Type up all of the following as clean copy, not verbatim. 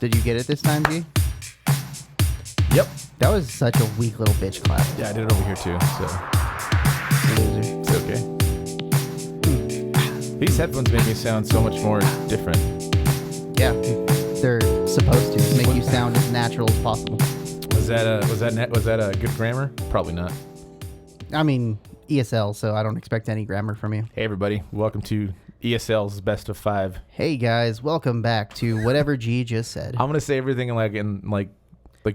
Did you get it this time, G? Yep. That was such a weak little bitch clap. Yeah, I did it over here too, so Loser. it's okay. These headphones make me sound so much more different. Yeah, they're supposed to make you sound as natural as possible. Was that a good grammar? Probably not. I mean, ESL, so I don't expect any grammar from you. Hey everybody, welcome to ESL's Best of 5. Hey guys, welcome back to whatever G just said. I'm gonna say everything in like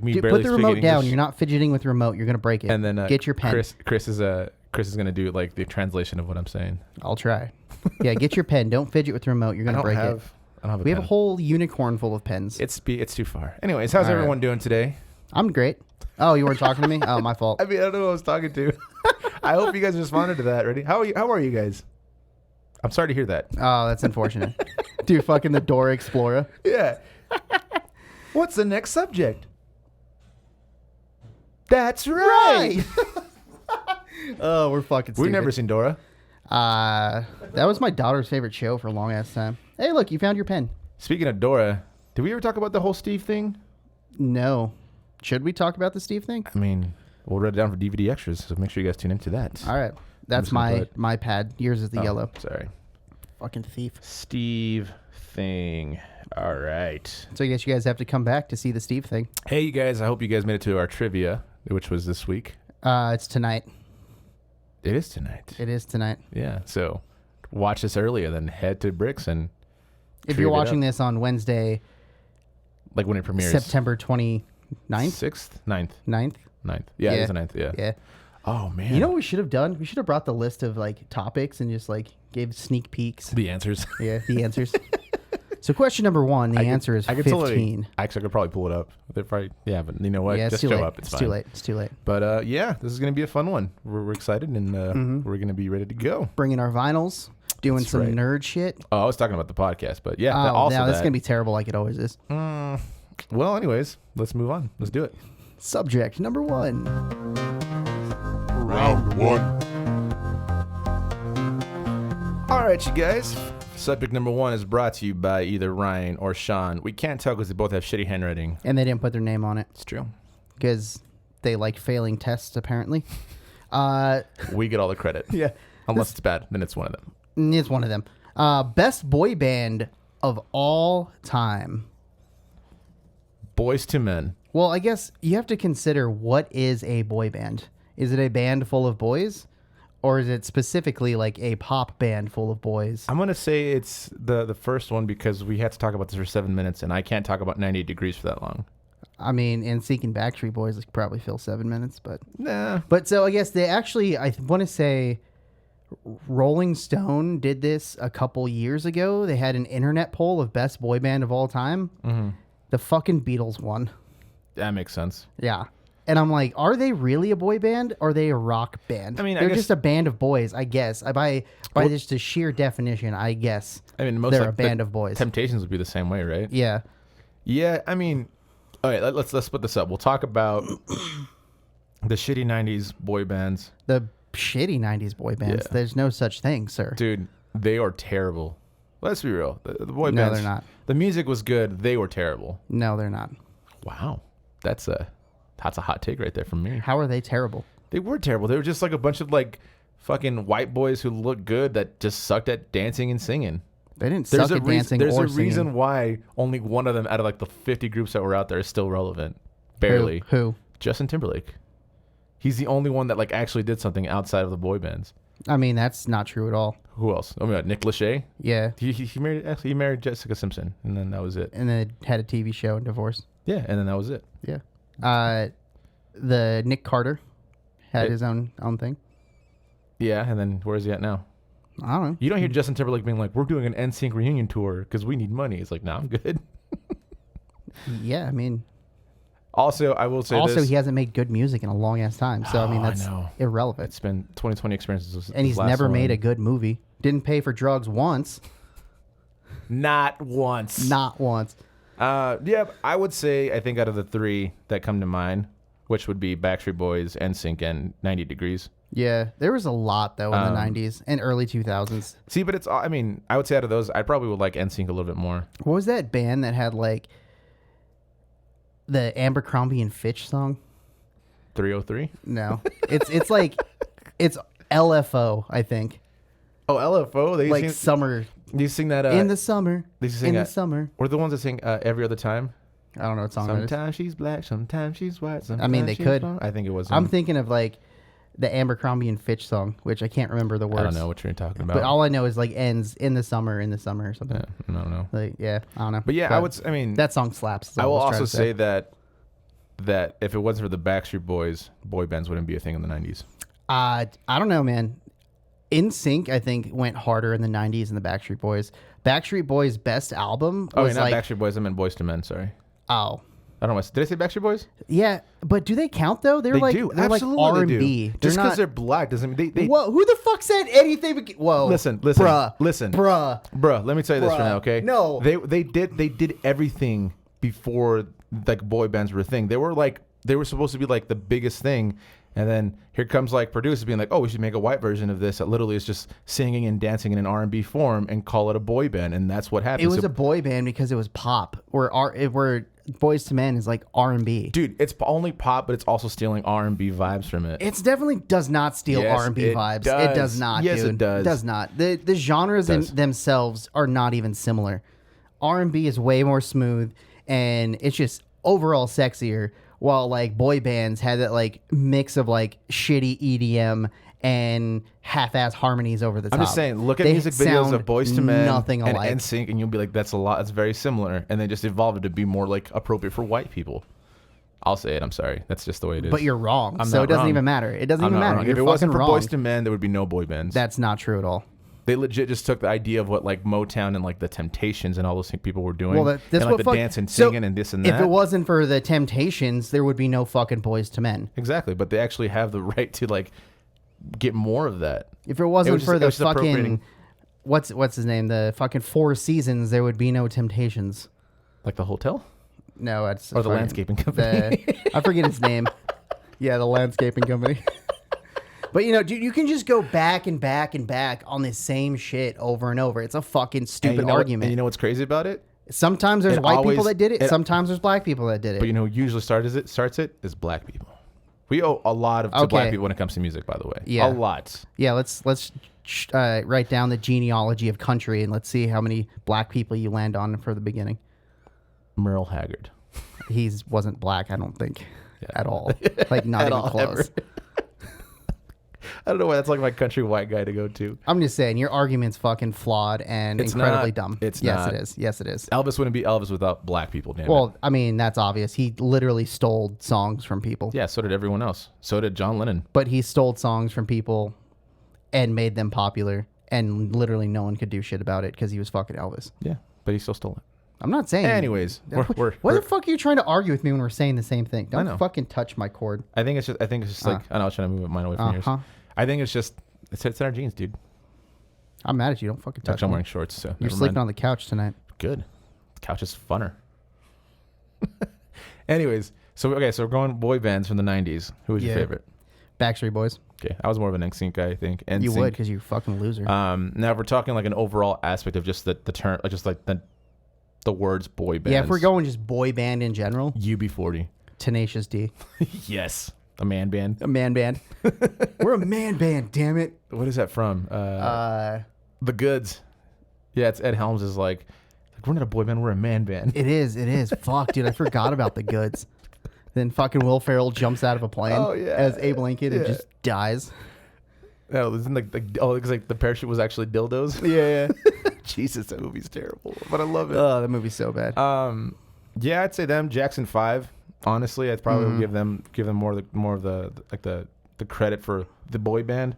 me Dude, barely put the speaking remote down. English. You're not fidgeting with the remote. You're gonna break it. And then get your pen. Chris is gonna do like the translation of what I'm saying. I'll try. Yeah, get your pen. Don't fidget with the remote. You're gonna break it. I don't have a We pen. have a whole unicorn full of pens. It's too far. Anyways, how's All right. everyone doing today? I'm great. Oh, you weren't talking to me? Oh, my fault. I mean, I don't know who I was talking to. I hope you guys responded to that. Ready? How are you guys? I'm sorry to hear that. Oh, that's unfortunate. Dude, fucking the Dora Explorer. Yeah. What's the next subject? That's right. Oh, we're fucking stupid. We've never seen Dora. That was my daughter's favorite show for a long ass time. Hey, look, you found your pen. Speaking of Dora, did we ever talk about the whole Steve thing? No. Should we talk about the Steve thing? I mean, we'll write it down for DVD extras, so make sure you guys tune into that. All right. That's just gonna my pad. Yours is the yellow. Sorry. Fucking thief. Steve thing. All right. So I guess you guys have to come back to see the Steve thing. Hey, you guys. I hope you guys made it to our trivia, which was this week. It's tonight. It is tonight. It is tonight. Yeah. So watch this earlier, then head to Bricks and If you're watching this on Wednesday, like when it premieres. September 29th? 6th? 9th. 9th? 9th. Yeah, it is the 9th. Yeah. Yeah. Oh, man. You know what we should have done? We should have brought the list of like topics and just like gave sneak peeks. The answers. Yeah, the answers. So question number 1, the answer is 15. Actually, I could probably pull it up. They're probably, yeah, but you know what? Yeah, it's Just too show late. up. It's fine. too late. It's too late. But yeah, this is going to be a fun one. We're excited and we're going to be ready to go. Bringing our vinyls, doing That's some right. nerd shit. Oh, I was talking about the podcast, but yeah, Oh, also now that. that's going to be terrible like it always is. Well, anyways, let's move on. Let's do it. Subject number 1. Round 1. All right, you guys. Subject number 1 is brought to you by either Ryan or Sean. We can't tell because they both have shitty handwriting. And they didn't put their name on it It's true. because they like failing tests, apparently. We get all the credit. Yeah. Unless it's bad, then it's one of them. It's one of them. Best boy band of all time. Boys to Men. Well, I guess you have to consider what is a boy band. Is it a band full of boys? Or is it specifically like a pop band full of boys? I'm going to say it's the first one because we had to talk about this for 7 minutes, and I can't talk about 98 Degrees for that long. I mean, NSYNC and Backstreet Boys could probably fill 7 minutes, but... Nah. But so I guess they actually, I want to say Rolling Stone did this a couple years ago. They had an internet poll of best boy band of all time. Mm-hmm. The fucking Beatles won. That makes sense. Yeah. And I'm like, are they really a boy band or are they a rock band? I mean, I they're guess- just a band of boys, I guess. By just the sheer definition, I guess. I mean, most they're like a band the of boys. Temptations would be the same way, right? Yeah. Yeah, I mean, all right, let's split this up. We'll talk about the shitty 90s boy bands. The shitty 90s boy bands. Yeah. There's no such thing, sir. Dude, they are terrible. Let's be real. The boy No, bands. they're not. The music was good. They were terrible. No, they're not. Wow. That's a hot take right there from me. How are they terrible? They were terrible. They were just like a bunch of like fucking white boys who looked good that just sucked at dancing and singing. They didn't suck at dancing There's or a singing. reason why only one of them out of like the 50 groups that were out there is still relevant. Barely. Who? Justin Timberlake. He's the only one that like actually did something outside of the boy bands. I mean, that's not true at all. Who else? Oh my God, Nick Lachey. Yeah. He married Jessica Simpson, and then that was it. And then had a TV show and divorced. Yeah, and then that was it. Yeah. The Nick Carter had his own thing. Yeah, and then where's he at now? I don't know. You don't hear Justin Timberlake being like, "We're doing an NSYNC reunion tour because we need money." It's like, "No, I'm good." Yeah, I mean, Also, I will say also this. he hasn't made good music in a long ass time. So I mean, Oh, I that's know. irrelevant. It's been 2020 experiences. And he's never made a good movie. Didn't pay for drugs once. Not once. Not once. Yeah, I would say I think out of the three that come to mind, which would be Backstreet Boys, NSYNC, and 90 Degrees. Yeah, there was a lot though in the 90s and early 2000s. See, but it's, I mean, I would say out of those, I probably would like NSYNC a little bit more. What was that band that had like the Abercrombie and Fitch song? 303. No, it's like it's LFO, I think. Oh, LFO. They Like sing, summer you sing that in the summer. they sing In the that- summer. We're the ones that sing every other time. I don't know what song it is. Sometimes she's black, sometimes she's white. I mean, they sometimes she's could. brown. I think it was. I'm thinking of like the Abercrombie and Fitch song, which I can't remember the words. I don't know what you're talking about. But all I know is like ends in the summer or something. Yeah, I don't know. Like I don't know. But yeah, I mean, that song slaps. is I all will was trying also to say that if it wasn't for the Backstreet Boys, boy bands wouldn't be a thing in the 90s. I don't know, man. NSYNC, I think, went harder in the 90s than the Backstreet Boys. Backstreet Boys' best album Oh, was yeah, not like... Backstreet Boys. I meant Boys to Men. Sorry. Oh. I don't know. Did I say Backstreet Boys? Yeah, but do they count, though? They're They like, do. They're Absolutely like they R&B. do. Just because they're black doesn't mean they Whoa, who the fuck said anything? Whoa. Listen. Bruh. Listen. Bruh. Let me tell you this Bruh. right now, okay? No. They did everything before like boy bands were a thing. They were supposed to be like the biggest thing. And then here comes like producers being like, "Oh, we should make a white version of this that literally is just singing and dancing in an R&B form and call it a boy band." And that's what happened. It was a boy band because it was pop. Where Boys to Men is like R&B. Dude, it's only pop, but it's also stealing R&B vibes from it. It definitely does not steal Yes, R&B it vibes. does. It does not, Yes, dude. it does. It does not. The genres It does. themselves are not even similar. R&B is way more smooth, and it's just overall sexier, while like boy bands had that like mix of like shitty EDM and half-ass harmonies over the top. I'm just saying, look at They music videos sound of Boys to Men nothing and alike. NSYNC, and you'll be like, "That's a lot. It's very similar." And they just evolved it to be more like appropriate for white people. I'll say it. I'm sorry. That's just the way it is. But you're wrong. I'm So not it doesn't wrong. even matter. It doesn't I'm even not matter. wrong. You're If it wasn't for fucking Boys wrong. to Men, there would be no boy bands. That's not true at all. They legit just took the idea of what like Motown and like the Temptations and all those people were doing. Well, that's and like what the fuck- dance and so singing and this and that. If it wasn't for the Temptations, there would be no fucking Boys to Men. Exactly, but they actually have the right to like get more of that. If it wasn't just- for it the was just appropriating- fucking what's his name? The fucking Four Seasons, there would be no Temptations. Like the hotel No, it's or the fucking- landscaping company. I forget his name. Yeah, the landscaping company. But you know, dude, you can just go back and back and back on the same shit over and over. It's a fucking And stupid you know what- argument. and you know what's crazy about it? Sometimes there's it white people always- that did it. it- Sometimes there's black people that did it. But you know who usually starts it is black people. We owe a lot to black people when it comes to music, by the way. Yeah. A lot. Yeah, let's write down the genealogy of country and let's see how many black people you land on for the beginning. Merle Haggard. He wasn't black, I don't think, Yeah. at all. Like not At even all, close. ever. I don't know why that's like my country white guy to go to. I'm just saying your argument's fucking flawed and It's incredibly not. dumb. It's yes, not. it is. Yes, it is. Elvis wouldn't be Elvis without black people, damn it. Well, I mean that's obvious. He literally stole songs from people. Yeah, so did everyone else. So did John Lennon. But he stole songs from people and made them popular, and literally no one could do shit about it because he was fucking Elvis. Yeah, but he still stole it. I'm not saying. Anyways, Why the fuck are you trying to argue with me when we're saying the same thing? I Don't know. fucking touch my cord. I think it's just like I know I was trying to move mine away from yours. I think it's in our genes, dude. I'm mad at you. Don't fucking touch Actually, I'm me. wearing shorts, so You're never sleeping mind. on the couch tonight. Good. The couch is funner. Anyways, so we're going boy bands from the 90s. Who was your Yeah. favorite? Backstreet Boys. Okay, I was more of an NSYNC guy, I think. You NSYNC. would because you're a fucking loser. Now if we're talking like an overall aspect of just the term, like just like the words boy bands. yeah, if we're going just boy band in general, UB40. Tenacious D. Yes, a man band. A man band. We're a man band, damn it. What is that from? The Goods. Yeah, it's Ed Helms is like we're not a boy band, we're a man band. It is. Fuck, dude, I forgot about the Goods. Then fucking Will Ferrell jumps out of a plane as Abe Lincoln and just dies. No, isn't because like the parachute was actually dildos. Yeah. Jesus, that movie's terrible, but I love it. Oh, that movie's so bad. Yeah, I'd say them. Jackson 5. Honestly, I'd probably give them more of the credit for the boy band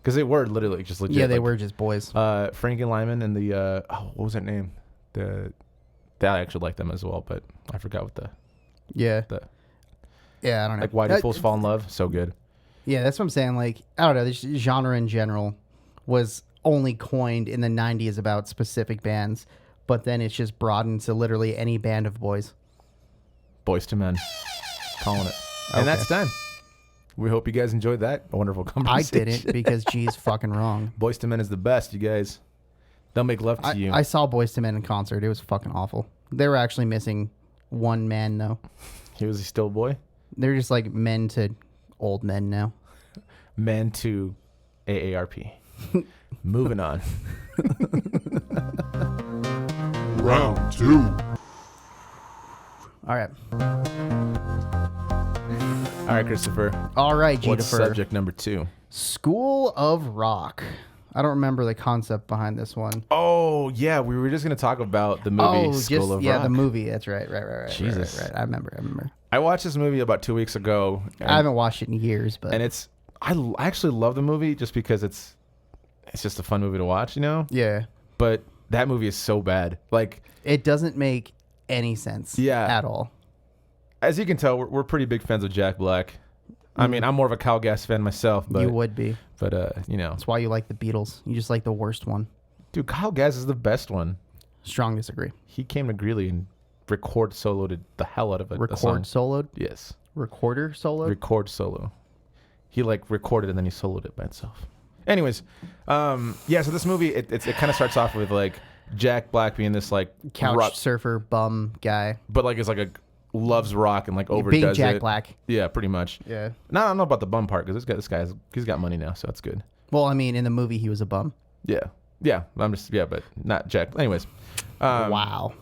because they were literally just legit. Yeah, they like, were just boys. Frank and Lyman and the what was that name? I actually like them as well, but I forgot what Yeah. Yeah, I don't know. like Why Do Fools Fall in Love? So good. Yeah, that's what I'm saying. Like, I don't know. This genre in general was only coined in the 90s about specific bands, but then it's just broadened to literally any band of boys. Boys to Men. Calling it. And that's time. We hope you guys enjoyed that wonderful I conversation. didn't because G's fucking wrong. Boys to Men is the best, you guys. They'll make love to you. I saw Boyz II Men in concert. It was fucking awful. They were actually missing one man, though. He was still a boy? They're just like men to old men now. Men to AARP. Moving on. Round 2. All right. All right, Christopher. All right, What's Jennifer. subject number 2? School of Rock. I don't remember the concept behind this one. Oh, yeah. We were just going to talk about the movie School of Rock. the movie. That's right. Right. Jesus. Right. I remember. I watched this movie about 2 weeks ago. I haven't watched it in years, but And I actually love the movie just because it's just a fun movie to watch, you know? yeah, But that movie is so bad. Like, it doesn't make any sense. Yeah. At all. as you can tell, we're pretty big fans of Jack Black. I mean, I'm more of a Kyle Gass fan myself, but You would be. But you know, That's why you like the Beatles. You just like the worst one. dude, Kyle Gass is the best one. Strong disagree. He came to Greeley and record soloed the hell out of it. a song. Record soloed? Yes, Recorder solo? record solo. He like recorded and then he soloed it by himself. Anyways, yeah. So this movie, it kind of starts off with like Jack Black being this like Couch surfer bum guy. but like it's like a loves rock and like overdoes Being Jack it. Black. Yeah, pretty much. Yeah. No, I don't know about the bum part because this guy he's got money now, so that's good. Well, I mean, in the movie, he was a bum. Yeah, but not Jack. Anyways, Wow.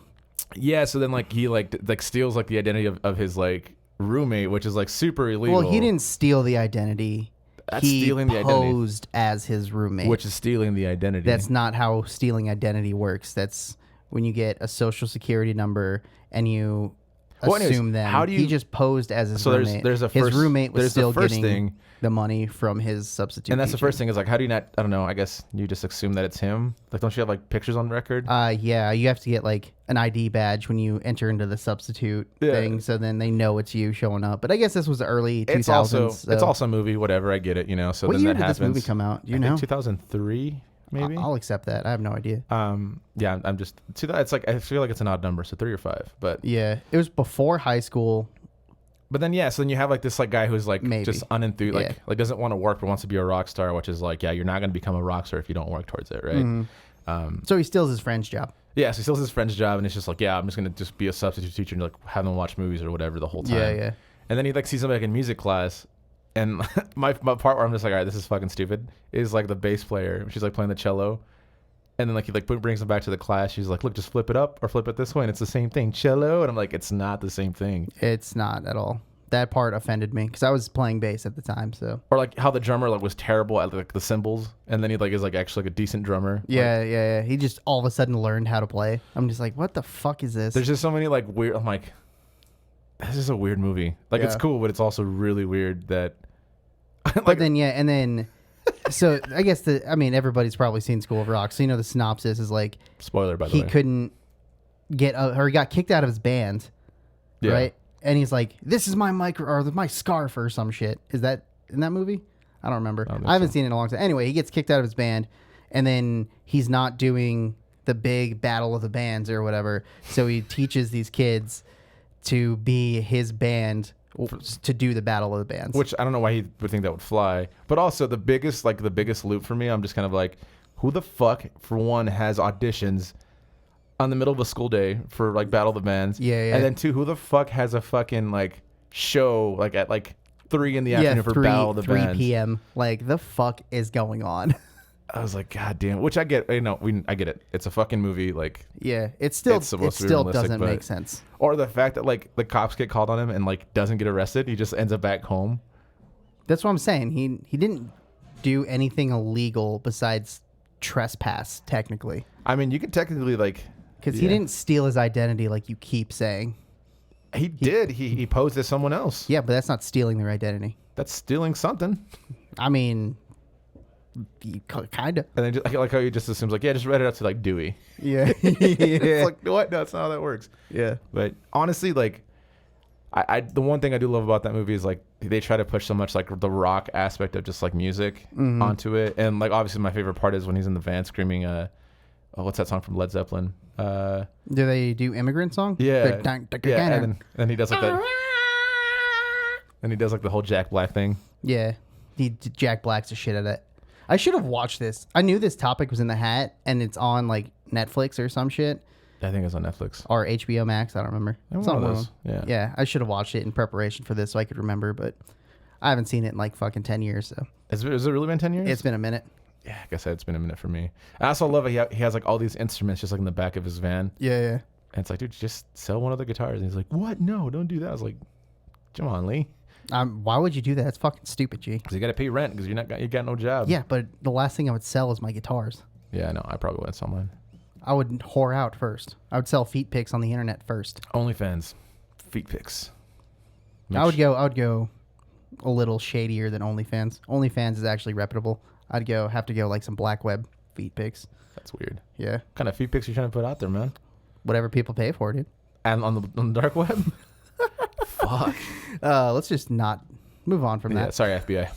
yeah. So then like he like steals like the identity of his like roommate, which is like super illegal. Well, he didn't steal the identity. That's He stealing the identity. posed as his roommate. Which is stealing the identity. That's not how stealing identity works. That's when you get a social security number and you Well, anyways, assume them. how do you- He just posed as his So roommate. there's a his first- roommate was there's the still first getting thing. the money from his substitute. and that's the teacher. first thing is like, how do you not? I don't know. I guess you just assume that it's him. Like, don't you have like pictures on record? Yeah, you have to get like an ID badge when you enter into the substitute Yeah. thing, so then they know it's you showing up. But I guess this was the early 2000s. It's also a movie, whatever. I get it, you know. So What then year that did happens. this movie come out? Do you I know? think 2003, maybe. I'll accept that. I have no idea. Yeah, I'm just. It's like I feel like it's an odd number, so 3 or 5. But Yeah, it was before high school. then yeah, so then you have like this like guy who's like Maybe. just unenthused, Yeah. like doesn't want to work but wants to be a rock star, which is like, yeah, you're not going to become a rock star if you don't work towards it, right? So he steals his friend's job. Yeah, so he steals his friend's job and it's just like, yeah, I'm just going to just be a substitute teacher and like have them watch movies or whatever the whole time. Yeah. And then he like sees somebody like in music class, and my part where I'm just like, all right, this is fucking stupid, is like the bass player. She's like playing the cello, and then like he like brings them back to the class. She's like, look, just flip it up or flip it this way, and it's the same thing, cello. And I'm like, it's not the same thing. It's not at all. That part offended me because I was playing bass at the time. So Or like how the drummer like was terrible at like the cymbals, and then he like is like actually like a decent drummer. yeah. He just all of a sudden learned how to play. I'm just like, what the fuck is this? There's just so many like weird. I'm like, this is a weird movie. Like it's Yeah. cool, but it's also really weird that. But then so I guess everybody's probably seen School of Rock. So you know the synopsis is like Spoiler, by the he way. couldn't get or he got kicked out of his band, Yeah. right? And he's like, "This is my my scarf or some shit." Is that in that movie? I don't remember. think I haven't so. seen it in a long time. Anyway, he gets kicked out of his band, and then he's not doing the big battle of the bands or whatever. So he teaches these kids to be his band to do the battle of the bands. Which I don't know why he would think that would fly. But also the biggest loop for me, I'm just kind of like, who the fuck, for one, has auditions on the middle of a school day for like Battle of the Bands? Yeah. And then 2, who the fuck has a fucking like show like at like 3 in the afternoon for Battle of the 3 Bands? p.m. Like the fuck is going on? I was like, God damn. Which I get. I get it. It's a fucking movie. Like, Yeah, it It's still supposed to be still realistic, doesn't but- make sense. or the fact that like the cops get called on him and like doesn't get arrested. He just ends up back home. That's what I'm saying. He didn't do anything illegal besides trespass, technically, I mean, you could technically like. because he Yeah. didn't steal his identity like you keep saying. He did. He posed as someone else. Yeah, but that's not stealing their identity. That's stealing something. I mean, kind of. And then just, like how he just assumes like, yeah, just read it up to like Dewey. Yeah, It's like, what? No, that's not how that works. yeah. But honestly, like, I the one thing I do love about that movie is like they try to push so much like the rock aspect of just like music onto it, and like obviously my favorite part is when he's in the van screaming, what's that song from Led Zeppelin? Do they do Immigrant Song? Yeah, The dun- dun- dun- yeah, dun- and then he does like that, and he does like the whole Jack Black thing. Yeah, Jack Black's the shit at it. I should have watched this. I knew this topic was in the hat, and it's on like Netflix or some shit. I think it's on Netflix. or HBO Max. I don't remember. One It's of on one of those. them. Yeah. Yeah, I should have watched it in preparation for this so I could remember, but I haven't seen it in like fucking 10 years. So Has it really been 10 years? it's been a minute. Yeah, I guess it's been a minute for me. I also love it. He has like all these instruments just like in the back of his van. Yeah. And it's like, dude, just sell one of the guitars. And he's like, what? No, don't do that. I was like, come on, Lee. Why would you do that? That's fucking stupid, G. Because you got to pay rent because you got no job. Yeah, but the last thing I would sell is my guitars. Yeah, no, I probably wouldn't sell mine. I would whore out first. I would sell feet pics on the internet first. OnlyFans, feet pics. I would go a little shadier than OnlyFans. OnlyFans is actually reputable. I'd have to go like some black web feet pics. That's weird. Yeah. What kind of feet pics you trying to put out there, man? Whatever people pay for, dude. And on the dark web? Fuck. Let's just not move on from Yeah, that. sorry, FBI.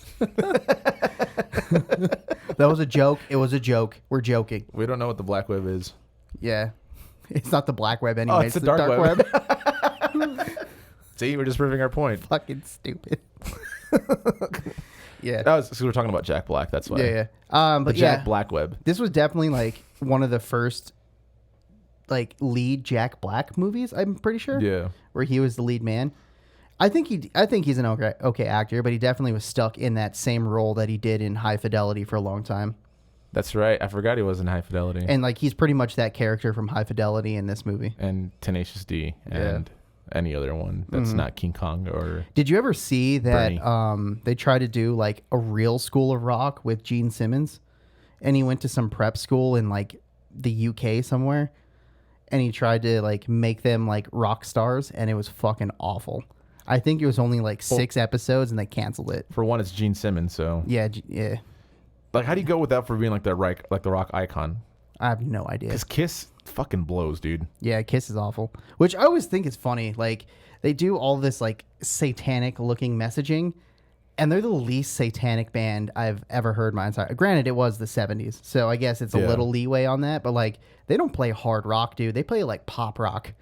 That was a joke. It was a joke. We're joking. We don't know what the black web is. Yeah. It's not the black web anyway. it's the dark web. See, we're just proving our point. Fucking stupid. Yeah. That was because we were talking about Jack Black. That's why. Yeah. But The Jack yeah, Black web. this was definitely like one of the first like lead Jack Black movies. I'm pretty sure. Yeah. Where he was the lead man. I think he's an okay actor, but he definitely was stuck in that same role that he did in High Fidelity for a long time. That's right. I forgot he was in High Fidelity. And like he's pretty much that character from High Fidelity in this movie. And Tenacious D. And any other one that's not King Kong or... Did you ever see that Bernie. they tried to do like a real School of Rock with Gene Simmons? And he went to some prep school in like the UK somewhere. And he tried to like make them like rock stars, and it was fucking awful. I think it was only like 6 episodes and they canceled it. For one, it's Gene Simmons, so... Yeah. Like, how do you go with that for being like the rock icon? I have no idea. Because Kiss fucking blows, dude. Yeah, Kiss is awful. Which I always think is funny. Like, they do all this, like, satanic-looking messaging, and they're the least satanic band I've ever heard my entire... Granted, it was the 70s, so I guess it's a little leeway on that, but, like, they don't play hard rock, dude. They play, like, pop rock.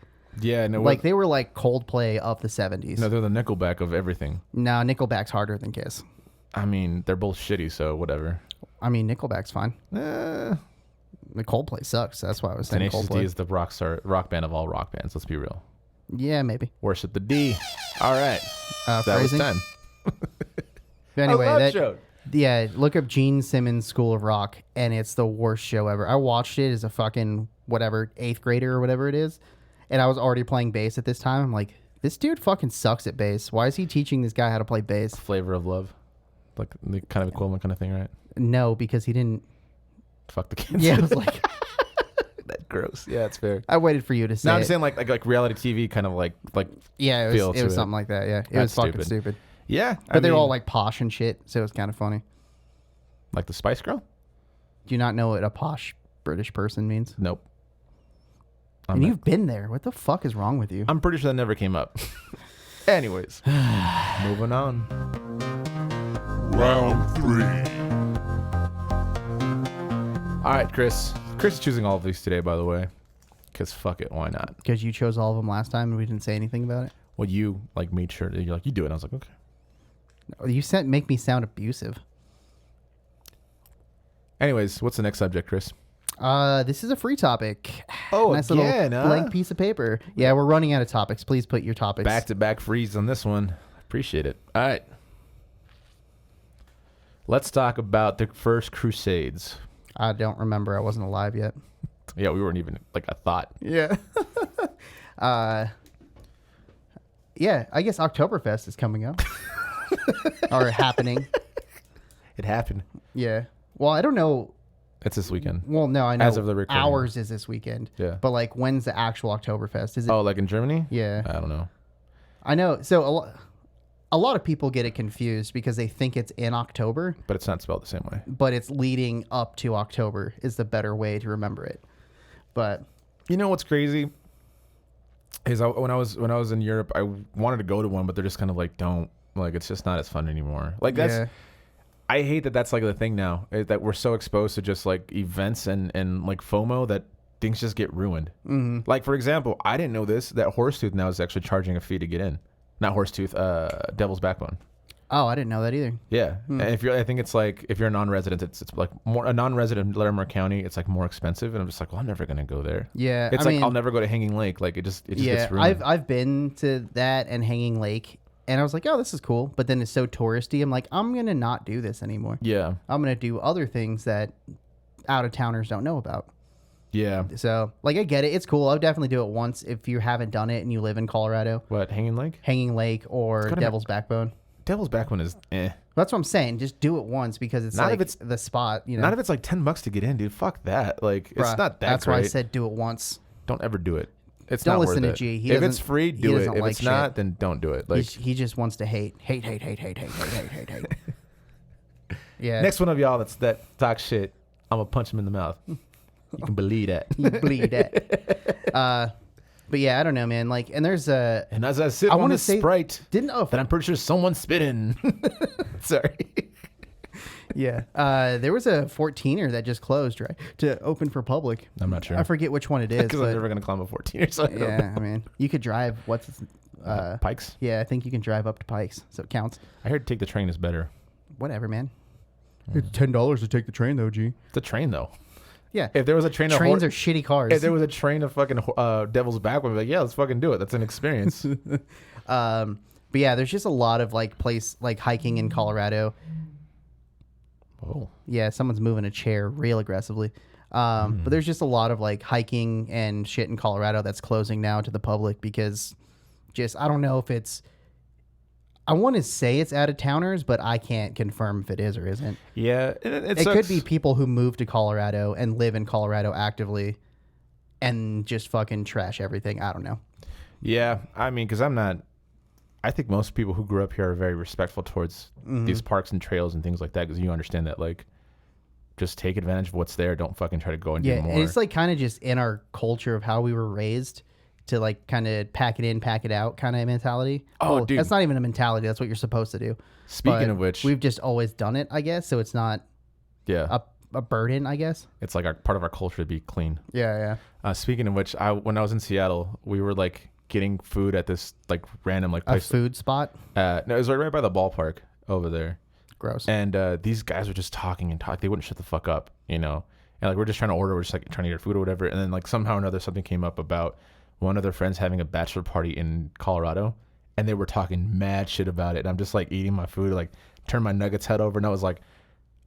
Yeah, no. Like, they were, like, Coldplay of the 70s. No, they're the Nickelback of everything. No, Nickelback's harder than Kiss. I mean, they're both shitty, so whatever. I mean, Nickelback's fine. Eh. The Coldplay sucks. That's why I was saying Tenacious D Coldplay. is the rock band of all rock bands. Let's be real. Yeah, maybe. Worship the D. All right. That was Phrasing. time. Anyway, I love that show. Yeah, look up Gene Simmons School of Rock, and it's the worst show ever. I watched it as a fucking whatever 8th grader or whatever it is, and I was already playing bass at this time. I'm like, this dude fucking sucks at bass. Why is he teaching this guy how to play bass? Flavor of Love. Like the kind of equivalent kind of thing, right? No, because he didn't. Fuck the kids. Yeah, I was like, That's gross. Yeah, it's fair. I waited for you to say. No, I'm it. saying like reality TV kind of like Yeah, it feel was to it. something like that. Yeah, it That's was fucking stupid. yeah. But they were all like posh and shit, so it was kind of funny. like the Spice Girl. Do you not know what a posh British person means? Nope. And you've been there. What the fuck is wrong with you? I'm pretty sure that never came up. Anyways, moving on. Round 3. All right, Chris. Chris is choosing all of these today, by the way. Because fuck it, why not? Because you chose all of them last time and we didn't say anything about it. Well, you like made sure that you're like, you do it. And I was like, okay. You said make me sound abusive. Anyways, what's the next subject, Chris? This is a free topic. Oh, nice again, little huh? blank piece of paper. Yeah, we're running out of topics. Please put your topics. Back-to-back freeze on this one. Appreciate it. All right. Let's talk about the first Crusades. I don't remember. I wasn't alive yet. Yeah, we weren't even like a thought. Yeah. Yeah, I guess Oktoberfest is coming up. Or happening. It happened. Yeah. Well, I don't know. It's this weekend. Well, no, I know. As of the recording. Ours is this weekend. Yeah. But like, when's the actual Oktoberfest? Is it? Oh, like in Germany? Yeah. I don't know. I know. So a lot of people get it confused because they think it's in October, But it's not spelled the same way. but it's leading up to October is the better way to remember it. But You know what's crazy? Is when I was in Europe, I wanted to go to one, but they're just kind of like, don't. Like, it's just not as fun anymore. Like, that's... yeah, I hate that that's like the thing now, is that we're so exposed to just like events and like FOMO that things just get ruined. mm-hmm. Like, for example, I didn't know this, that Horsetooth now is actually charging a fee to get in. Not Horsetooth, Devil's Backbone. Oh, I didn't know that either. Yeah, and I think it's like if you're a non-resident, it's like more a non-resident in Larimer County. It's like more expensive, and I'm just like, well, I'm never gonna go there. Yeah, it's like I'll never go to Hanging Lake. Like it just gets ruined. I've been to that and Hanging Lake, and I was like, oh, this is cool. But then it's so touristy. I'm like, I'm gonna not do this anymore. Yeah, I'm gonna do other things that out of towners don't know about. Yeah. So, like, I get it. It's cool. I would definitely do it once if you haven't done it and you live in Colorado. What, Hanging Lake? Hanging Lake or Devil's Backbone. Devil's Backbone is eh. That's what I'm saying. Just do it once because it's not like if it's the spot, you know. Not if it's like $10 to get in, dude. Fuck that. Like, it's not that That's great. why I said do it once. Don't ever do it. It's don't not listen worth to it. G. If it's free, do it. If it's not, then don't do it. Like he just wants to hate. Yeah. Next one of y'all that talk shit, I'm gonna punch him in the mouth. You can believe that. You believe that. But yeah, I don't know, man. Like, and there's a. And as I sip on this Sprite, that I'm pretty sure someone's spitting. Sorry. Yeah. There was a 14er that just closed, right, to open for public. I'm not sure. I forget which one it is. Because I'm never gonna climb a 14er. So yeah, I mean, you could drive. Pikes? Yeah, I think you can drive up to Pikes, so it counts. I heard take the train is better. Whatever, man. It's $10 to take the train, though, G. It's a train, though. Yeah. If there was a train Trains are shitty cars. If there was a train of fucking Devil's Backbone, I'd be like, yeah, let's fucking do it. That's an experience. But yeah, there's just a lot of like hiking in Colorado. Oh. Yeah, someone's moving a chair real aggressively. But there's just a lot of like hiking and shit in Colorado that's closing now to the public because I don't know if it's. I want to say it's out of towners, but I can't confirm if it is or isn't. Yeah, it could be people who move to Colorado and live in Colorado actively and just fucking trash everything. I don't know. Yeah, I mean, because I think most people who grew up here are very respectful towards these parks and trails and things like that because you understand that, like, just take advantage of what's there. Don't fucking try to go and do more. And it's like kind of just in our culture of how we were raised. To like kind of pack it in, pack it out kind of mentality. Oh, dude. That's not even a mentality. That's what you're supposed to do. Speaking of which, we've just always done it, I guess. So it's not a burden, I guess. It's like part of our culture to be clean. Yeah. Speaking of which, when I was in Seattle, we were like getting food at this like random like place. A food spot? No, it was right by the ballpark over there. Gross. And these guys were just talking and talking. They wouldn't shut the fuck up, you know. And like we're just trying to order. We're just like trying to get food or whatever. And then like somehow or another something came up about one of their friends having a bachelor party in Colorado, and they were talking mad shit about it. And I'm just like eating my food, like turn my nuggets head over, and I was like,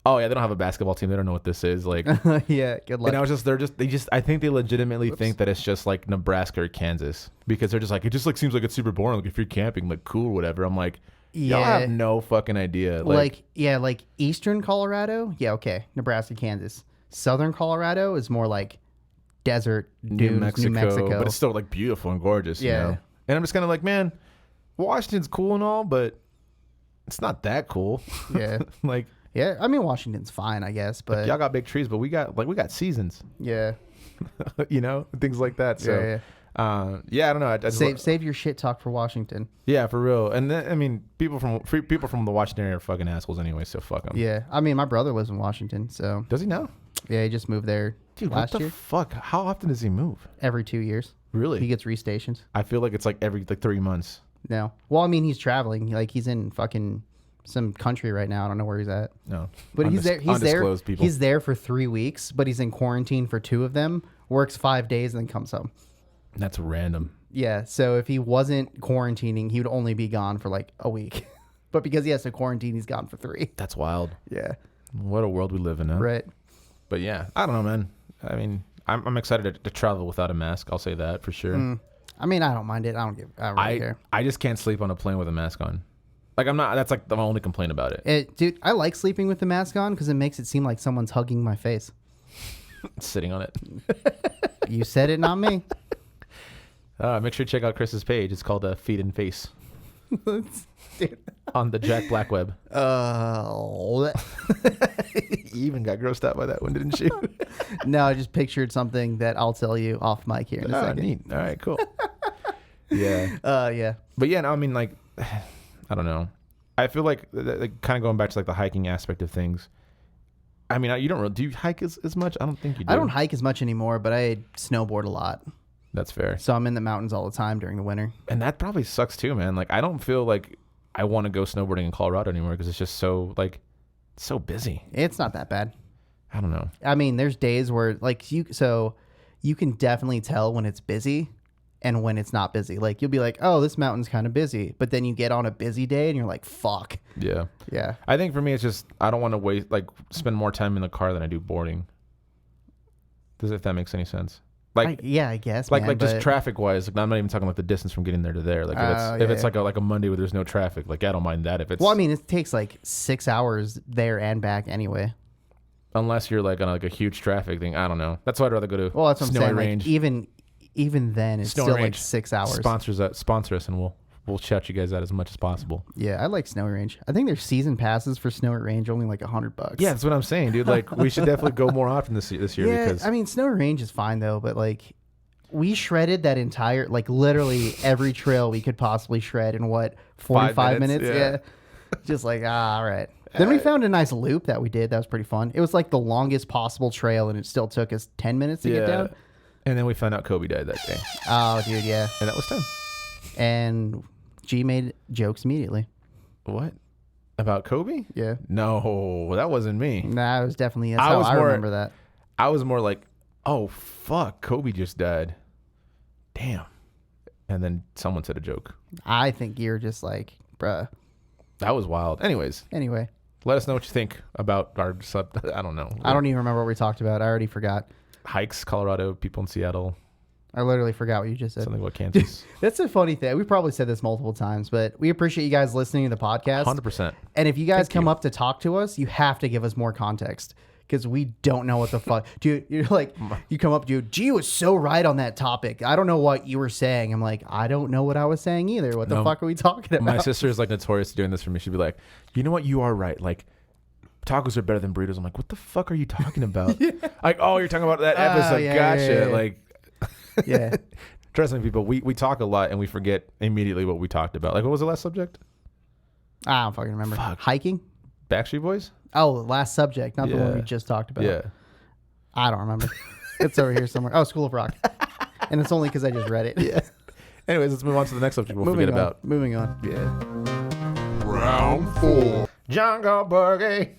"Oh yeah, they don't have a basketball team. They don't know what this is." Like, yeah, good luck. And I was just, I think they legitimately think that it's just like Nebraska or Kansas because they're just like, it just like seems like it's super boring. Like if you're camping, like cool, whatever. I'm like, y'all have no fucking idea. Like Eastern Colorado, yeah, okay, Nebraska, Kansas. Southern Colorado is more like desert dunes, New Mexico, but it's still like beautiful and gorgeous. You know? And I'm just kind of like, man, Washington's cool and all, but it's not that cool. Yeah. Like, yeah, I mean Washington's fine, I guess, but like, y'all got big trees, but we got seasons. Yeah. You know, things like that. So I don't know. I save your shit talk for Washington. Yeah, for real. And then, I mean, people from the Washington area are fucking assholes anyway. So fuck them. Yeah, I mean, my brother lives in Washington, so does he now? Yeah, he just moved there. Dude, last what the year. Fuck? How often does he move? Every 2 years. Really? He gets restationed. I feel like it's like every 3 months. No. Well, I mean, he's traveling. Like he's in fucking some country right now. I don't know where he's at. No. But he's there. People. He's there for 3 weeks, but he's in quarantine for 2 of them. Works 5 days and then comes home. That's random. Yeah. So if he wasn't quarantining, he would only be gone for like a week. But because he has to quarantine, he's gone for 3. That's wild. Yeah. What a world we live in, huh? Right. But yeah, I don't know, man. I mean, I'm excited to travel without a mask. I'll say that for sure. I mean, I don't mind it. I don't really care. I just can't sleep on a plane with a mask on. Like I'm not. That's like the only complaint about it. Dude, I like sleeping with the mask on because it makes it seem like someone's hugging my face. Sitting on it. You said it, not me. Make sure to check out Chris's page. It's called Feet and Face. On the Jack Black web. You even got grossed out by that one, didn't you? No, I just pictured something that I'll tell you off mic here in a second. Neat. All right, cool. Yeah. Yeah. But yeah, no, I mean, like, I don't know. I feel like kind of going back to like the hiking aspect of things. I mean, you don't really, do you hike as much? I don't think you do. I don't hike as much anymore, but I snowboard a lot. That's fair. So I'm in the mountains all the time during the winter. And that probably sucks too, man. Like, I don't feel like I want to go snowboarding in Colorado anymore because it's just so busy. It's not that bad. I don't know. I mean, there's days where like you can definitely tell when it's busy and when it's not busy. Like you'll be like, oh, this mountain's kind of busy, but then you get on a busy day and you're like, fuck. Yeah. Yeah. I think for me, it's just I don't want to spend more time in the car than I do boarding. If that makes any sense. I guess. Just traffic wise. Like, I'm not even talking like the distance from getting there to there. Like if it's like a Monday where there's no traffic, like I don't mind that. If it's I mean, it takes like 6 hours there and back anyway. Unless you're like on like a huge traffic thing, I don't know. That's why I'd rather go to Well, that's what I'm Snowy saying. Range. Like, even then, it's Snowy still Range like 6 hours. Sponsor us, and we'll shout you guys out as much as possible. Yeah, I like Snowy Range. I think their season passes for Snowy Range only like $100. Yeah, that's what I'm saying, dude. Like we should definitely go more often this year. Yeah, Because I mean, Snowy Range is fine though, but like we shredded that entire like literally every trail we could possibly shred in what 45 minutes. Yeah. Just like all right. Then we found a nice loop that we did. That was pretty fun. It was like the longest possible trail, and it still took us 10 minutes to get down. And then we found out Kobe died that day. Oh, dude, yeah. And that was time. And G made jokes immediately. What? About Kobe? Yeah. No, that wasn't me. Nah, it was definitely that's how I remember that. I was more like, oh, fuck, Kobe just died. Damn. And then someone said a joke. I think you're just like, bruh. That was wild. Anyways. Anyway. Let us know what you think about our I don't know. I don't even remember what we talked about. I already forgot. Hikes, Colorado, people in Seattle. I literally forgot what you just said. Something about Kansas. That's a funny thing. We probably said this multiple times, but we appreciate you guys listening to the podcast. 100%. And if you guys come up to talk to us, you have to give us more context because we don't know what the fuck. Dude, you're like, you come up, dude, G was so right on that topic. I don't know what you were saying. I'm like, I don't know what I was saying either. What the fuck are we talking about? My sister is like notorious doing this for me. She'd be like, you know what? You are right. Like, tacos are better than burritos. I'm like, what the fuck are you talking about? Like, oh, you're talking about that episode. Gotcha. Yeah. Like, Yeah. trust me, people, we talk a lot and we forget immediately what we talked about. Like, what was the last subject? I don't fucking remember. Fuck. Hiking? Backstreet Boys? Oh, last subject, not the one we just talked about. Yeah. I don't remember. It's over here somewhere. Oh, School of Rock. And it's only because I just read it. Yeah. Anyways, let's move on to the next subject we'll forget about. Moving on. Yeah. Round 4. Jungle Boogie.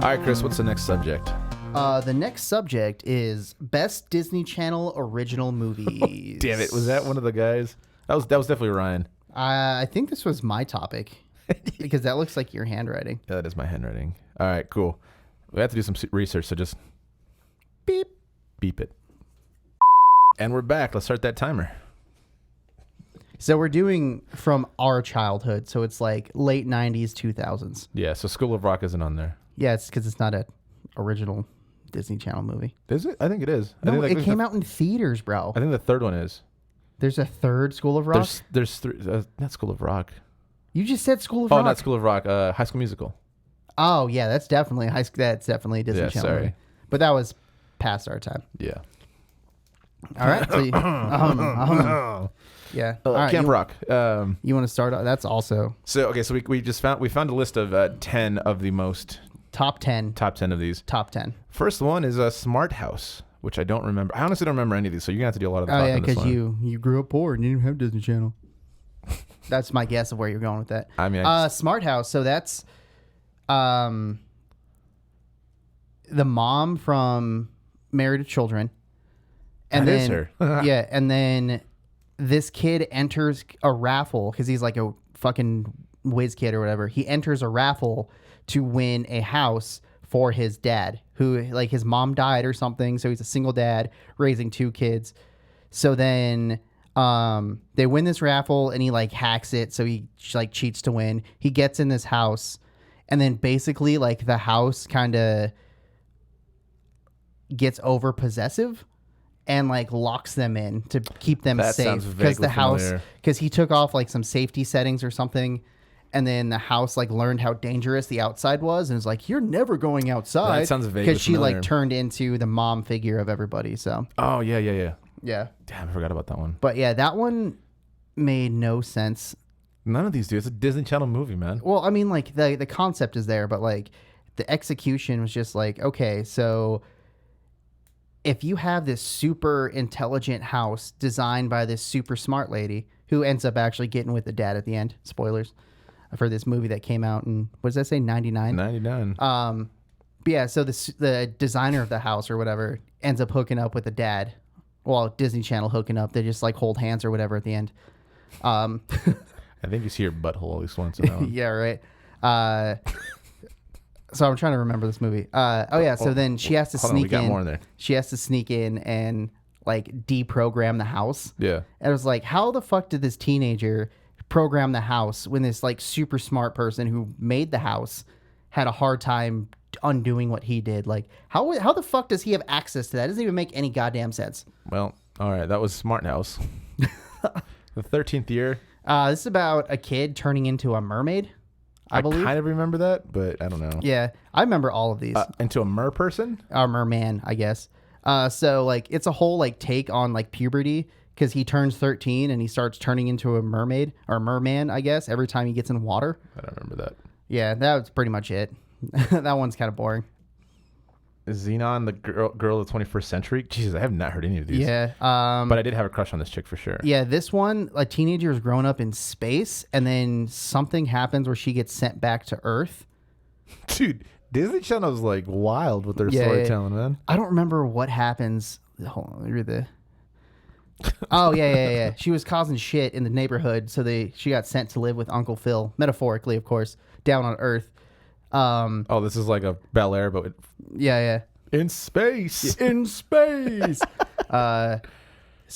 All right, Chris, what's the next subject? The next subject is Best Disney Channel Original Movies. Damn it. Was that one of the guys? That was definitely Ryan. I think this was my topic because that looks like your handwriting. Yeah, that is my handwriting. All right, cool. We have to do some research, so just beep it. And we're back. Let's start that timer. So we're doing from our childhood. So it's like late 90s, 2000s. Yeah, so School of Rock isn't on there. Yeah, it's because it's not an original Disney Channel movie. Is it? I think it is. No, I think it came out in theaters, bro. I think the third one is. There's a third School of Rock? There's three. Not School of Rock. You just said School of Oh, Rock. not School of Rock. High School Musical. Oh, yeah, that's definitely a Disney Channel sorry. movie. But that was past our time. Yeah. All right. So yeah. All right, Camp Rock. You want to start? That's also So we found a list of 10 of the most top 10. top 10 of these. Top 10. First one is a Smart House, which I don't remember. I honestly don't remember any of these, so you're gonna have to do a lot of the Oh talking yeah, on this because one. you grew up poor and you didn't have Disney Channel. That's my guess of where you're going with that. I mean, Smart House. So that's the mom from Married to Children, and That then is her. yeah, and then this kid enters a raffle because he's like a fucking whiz kid or whatever. He enters a raffle to win a house for his dad, who like his mom died or something, so he's a single dad raising two kids. So then they win this raffle and he like hacks it, so he like cheats to win. He gets in this house, and then basically like the house kind of gets over possessive and like locks them in to keep them That sounds safe because vaguely the house familiar. because he took off like some safety settings or something. And then the house like learned how dangerous the outside was and is like, you're never going outside. That sounds vaguely because she familiar. like turned into the mom figure of everybody. So oh yeah. yeah. Damn, I forgot about that one. But yeah, that one made no sense. None of these do. It's a Disney Channel movie, man. Well, I mean, like the concept is there, but like the execution was just like, okay, so if you have this super intelligent house designed by this super smart lady who ends up actually getting with the dad at the end, spoilers for this movie that came out in, what does that say, 99? 99. But yeah, so the designer of the house or whatever ends up hooking up with the dad. Well, Disney Channel hooking up. They just like hold hands or whatever at the end. I think you see your butthole at least once in a while. Yeah, right. So I'm trying to remember this movie. So then she has to Hold on, we sneak got in. more in there. She has to sneak in and like deprogram the house. Yeah. And I was like, how the fuck did this teenager program the house when this like super smart person who made the house had a hard time undoing what he did? Like, how the fuck does he have access to that? It doesn't even make any goddamn sense. Well, all right. That was Smart House. The 13th year. This is about a kid turning into a mermaid, I believe. kind of remember that, but I don't know. Yeah, I remember all of these. Into a mer person? Or merman, I guess. So like it's a whole like take on like puberty because he turns 13 and he starts turning into a mermaid or merman, I guess, every time he gets in water. I don't remember that. Yeah, that was pretty much it. That one's kind of boring. Is Xenon the girl of the 21st century? Jesus, I have not heard any of these. Yeah. But I did have a crush on this chick for sure. Yeah, this one, a teenager is growing up in space and then something happens where she gets sent back to Earth. Dude, Disney Channel was like wild with their Yeah, storytelling, man. I don't remember what happens. Hold on, let me read the. Oh yeah. She was causing shit in the neighborhood, so she got sent to live with Uncle Phil, metaphorically, of course, down on Earth. Oh, this is like a Bel Air, but Yeah. in space. In space. So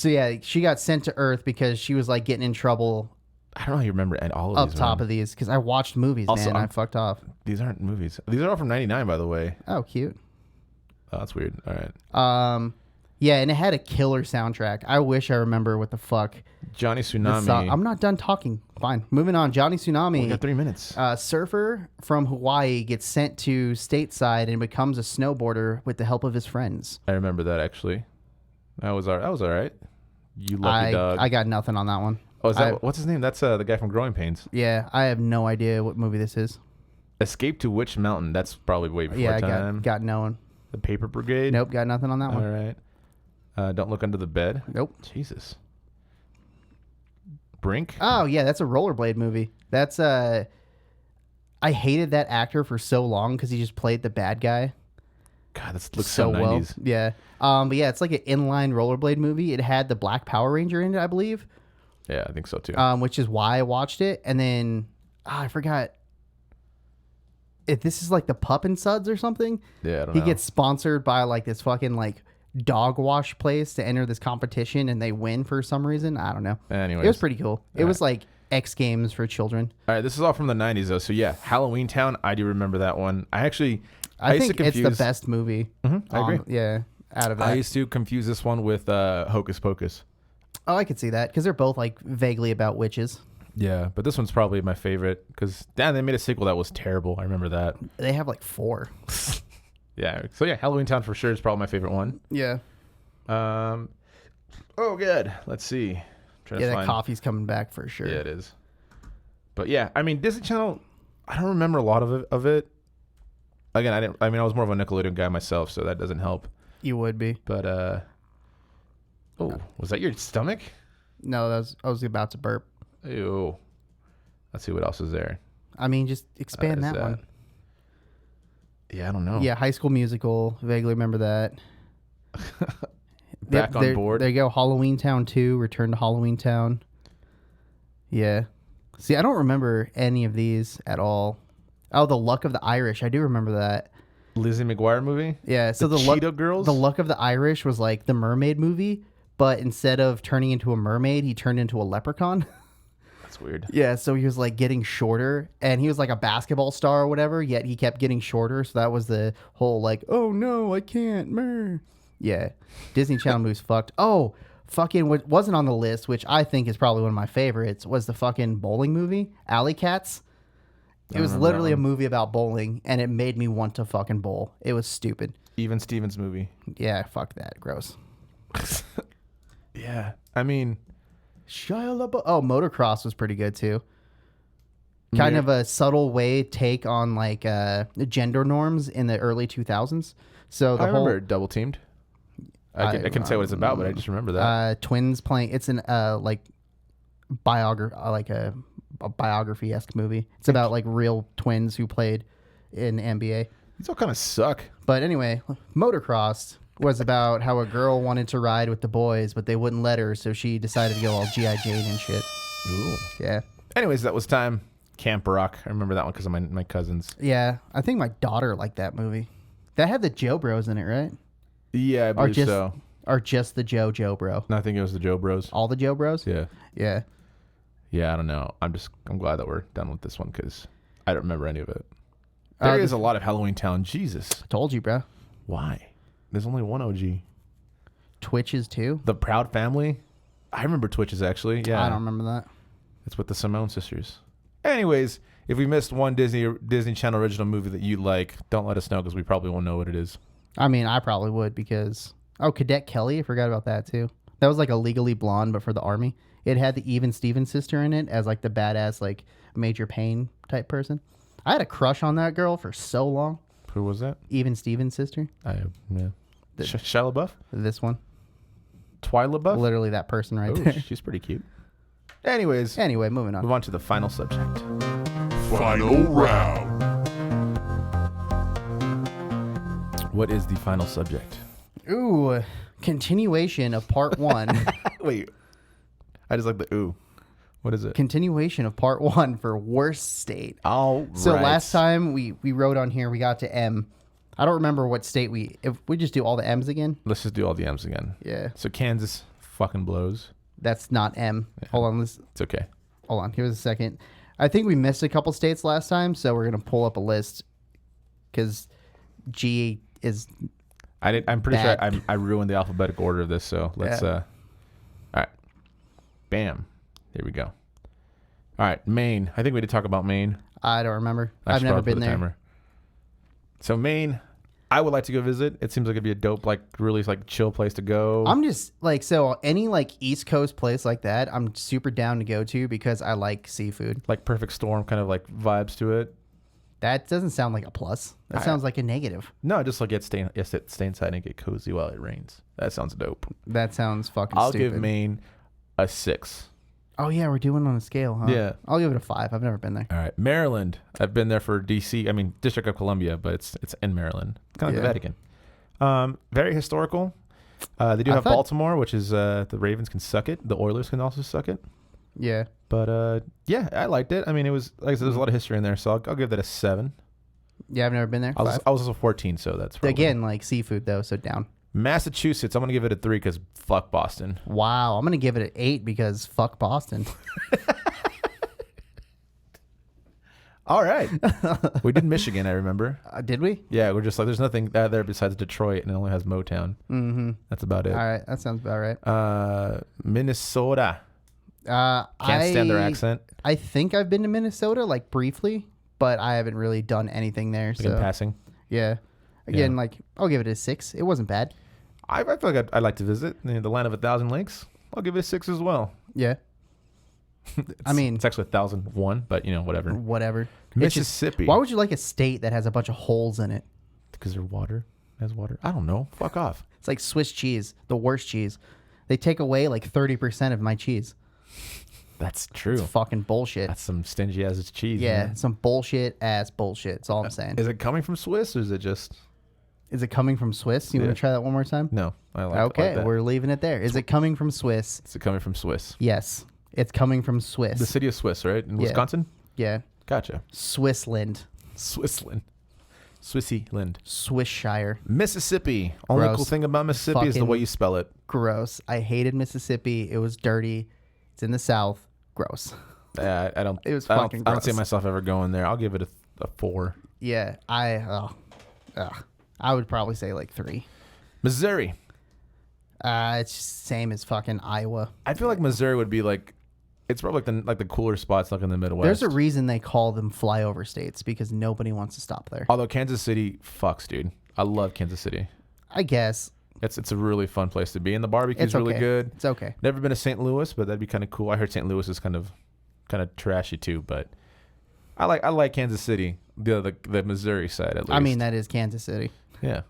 yeah, she got sent to Earth because she was like getting in trouble I don't know how you remember all of up these. top man. of these because I watched movies, Also, man. I fucked off. These aren't movies. These are all from '99, by the way. Oh, cute. Oh, that's weird. All right. Yeah, and it had a killer soundtrack. I wish I remember what the fuck. Johnny this Tsunami. song- I'm not done talking. Fine, moving on. Johnny Tsunami. We got 3 minutes. Surfer from Hawaii gets sent to stateside and becomes a snowboarder with the help of his friends. I remember that actually. That was all right. You lucky dog. I got nothing on that one. Oh, is that what's his name? That's the guy from Growing Pains. Yeah, I have no idea what movie this is. Escape to Witch Mountain. That's probably way before Yeah, I time. got no one. The Paper Brigade. Nope, got nothing on that All one. right. Don't Look Under the Bed. Nope. Jesus. Brink. Oh yeah, that's a rollerblade movie. That's I hated that actor for so long because he just played the bad guy God, this looks so well. 90s. Yeah. But yeah, it's like an inline rollerblade movie. It had the Black Power Ranger in it, I believe. Yeah, I think so too. Which is why I watched it. And then I forgot if this is like the Pup and Suds or something. Yeah, I don't He know. gets sponsored by like this fucking like dog wash place to enter this competition and they win for some reason. I don't know. Anyways. It was pretty cool. It was like X Games for children. All right, this is all from the 90s though. So yeah, Halloween Town, I do remember that one. I used think to confuse, it's the best movie. I agree. Yeah, out of that. I used to confuse this one with Hocus Pocus. Oh, I could see that because they're both like vaguely about witches. Yeah, but this one's probably my favorite because they made a sequel that was terrible. I remember that. They have like 4. Yeah. So yeah, Halloween Town for sure is probably my favorite one. Yeah. Oh, good. Let's see. Trying Yeah, to that find. coffee's coming back for sure. Yeah, it is. But yeah, I mean Disney Channel. I don't remember a lot of it. Again, I was more of a Nickelodeon guy myself, so that doesn't help. You would be. But oh, was that your stomach? No, I was about to burp. Ew. Let's see what else is there. I mean, just expand Is that one. Yeah, I don't know. Yeah, High School Musical. Vaguely remember that. Back on board. There you go. Halloween Town 2. Return to Halloween Town. Yeah. See, I don't remember any of these at all. Oh, The Luck of the Irish. I do remember that. Lizzie McGuire movie. Yeah. So The Luck, Cheetah Girls? The Luck of the Irish was like the mermaid movie, but instead of turning into a mermaid, he turned into a leprechaun. That's weird. Yeah, so he was like getting shorter, and he was like a basketball star or whatever, yet he kept getting shorter. So that was the whole like, oh no, I can't. Mer. Yeah, Disney Channel movies fucked. Oh, fucking what wasn't on the list, which I think is probably one of my favorites, was the fucking bowling movie, Alley Cats. It was literally a movie about bowling, and it made me want to fucking bowl. It was stupid. Even Stevens movie. Yeah, fuck that. Gross. Yeah, I mean, Shia LaBeouf. Oh, Motocross was pretty good too. Kind of a subtle way take on like the gender norms in the early 2000s. So the I whole remember Double Teamed. I couldn't say what it's about, but I just remember that. Twins playing. It's an like a biography-esque movie. It's about like real twins who played in NBA. These all kind of suck. But anyway, Motocross was about how a girl wanted to ride with the boys, but they wouldn't let her, so she decided to go all G.I. Jane and shit. Ooh. Yeah. Anyways, that was time. Camp Rock. I remember that one because of my cousins. Yeah. I think my daughter liked that movie. That had the Joe Bros in it, right? Yeah, I believe so. Or just the Joe Bro? No, I think it was the Joe Bros. All the Joe Bros? Yeah. Yeah. Yeah, I don't know. I'm glad that we're done with this one because I don't remember any of it. There is a lot of Halloween Town. Jesus. Told you, bro. Why? There's only one OG. Twitches too? The Proud Family. I remember Twitches actually. Yeah. I don't remember that. It's with the Simone sisters. Anyways, if we missed one Disney Channel original movie that you like, don't let us know because we probably won't know what it is. I mean, I probably would because... Oh, Cadet Kelly. I forgot about that too. That was like a Legally Blonde, but for the Army. It had the Even Stevens sister in it as like the badass, like Major Payne type person. I had a crush on that girl for so long. Who was that? Even Stevens sister. Yeah. Shia LaBeouf? This one. Twyla Buff? Literally that person right Ooh, there. she's pretty cute. Anyways, Anyway, moving on. move on to the final subject. Final round. What is the final subject? Ooh, continuation of part 1. Wait, I just like the ooh. What is it? Continuation of part 1 for worst state. All So right. last time we wrote on here, we got to M. I don't remember what state if we just do all the M's again. Let's just do all the M's again. Yeah. So Kansas fucking blows. That's not M. Yeah. Hold on. It's okay. Hold on. Here's a second. I think we missed a couple states last time, so we're going to pull up a list because G is... I'm pretty sure I ruined the alphabetical order of this, so let's... Yeah. All right. Bam. There we go. All right, Maine. I think we did talk about Maine. I don't remember. I've never been there. Timer. So Maine, I would like to go visit. It seems like it'd be a dope, like really like chill place to go. I'm just like, so any like East Coast place like that, I'm super down to go to because I like seafood. Like perfect storm kind of like vibes to it. That doesn't sound like a plus. That sounds like a negative. No, just like stay inside and get cozy while it rains. That sounds dope. That sounds fucking I'll stupid. give Maine a 6. Oh yeah, we're doing on a scale, huh? Yeah. I'll give it a 5. I've never been there. All right, Maryland. I've been there for DC. I mean, District of Columbia, but it's in Maryland. Kind of like the Vatican. Very historical. They do have Baltimore, which is the Ravens can suck it. The Oilers can also suck it. Yeah. But yeah, I liked it. I mean, it was like I said, there's a lot of history in there, so I'll give that a 7. Yeah, I've never been there. I was also 14, so that's probably... Again, like seafood though, so down. Massachusetts, I'm gonna give it a 3 because fuck Boston. Wow, I'm gonna give it an 8 because fuck Boston. All right, we did Michigan, I remember. Did we? Yeah, we're just like there's nothing there besides Detroit, and it only has Motown. Mm-hmm. That's about it. All right, that sounds about right. Minnesota. Can't I stand their accent. I think I've been to Minnesota like briefly, but I haven't really done anything there. Like so in passing. yeah, again, Yeah. like I'll give it a 6. It wasn't bad. I feel like I'd like to visit the land of 1,000 lakes. I'll give it a 6 as well. Yeah. I mean, it's actually 1,001, but whatever. Whatever. Mississippi. Why would you like a state that has a bunch of holes in it? Because there's water. Has water. I don't know. Fuck off. It's like Swiss cheese, the worst cheese. They take away like 30% of my cheese. That's true. It's fucking bullshit. That's some stingy ass cheese. Yeah, man. some bullshit ass bullshit. That's all I'm saying. Is it coming from Swiss or is it just? Is it coming from Swiss? You want to try that one more time? No, I like. Okay, like that. we're leaving it there. Is it coming from Swiss? Is it coming from Swiss? Yes, it's coming from Swiss. The city of Swiss, right? In Yeah. Wisconsin. Yeah, Gotcha. Swissland, Swissland. Swissyland. Swissshire. Mississippi. Only Gross. cool thing about Mississippi is the Fucking- way you spell it. Gross. I hated Mississippi. It was dirty. It's in the South. Gross. Yeah, I don't. It was I fucking don't, I don't see gross. myself ever going there. I'll give it a 4. Yeah, I would probably say like 3. Missouri. It's same as fucking Iowa. I feel like Missouri would be like. It's probably like the cooler spots like in the Midwest. There's a reason they call them flyover states because nobody wants to stop there. Although Kansas City fucks, dude. I love Kansas City. I guess It's a really fun place to be, and the barbecue's it's really okay. good. It's okay. Never been to St. Louis, but that'd be kind of cool. I heard St. Louis is kind of trashy too, but I like Kansas City, the Missouri side at least. I mean, that is Kansas City. yeah.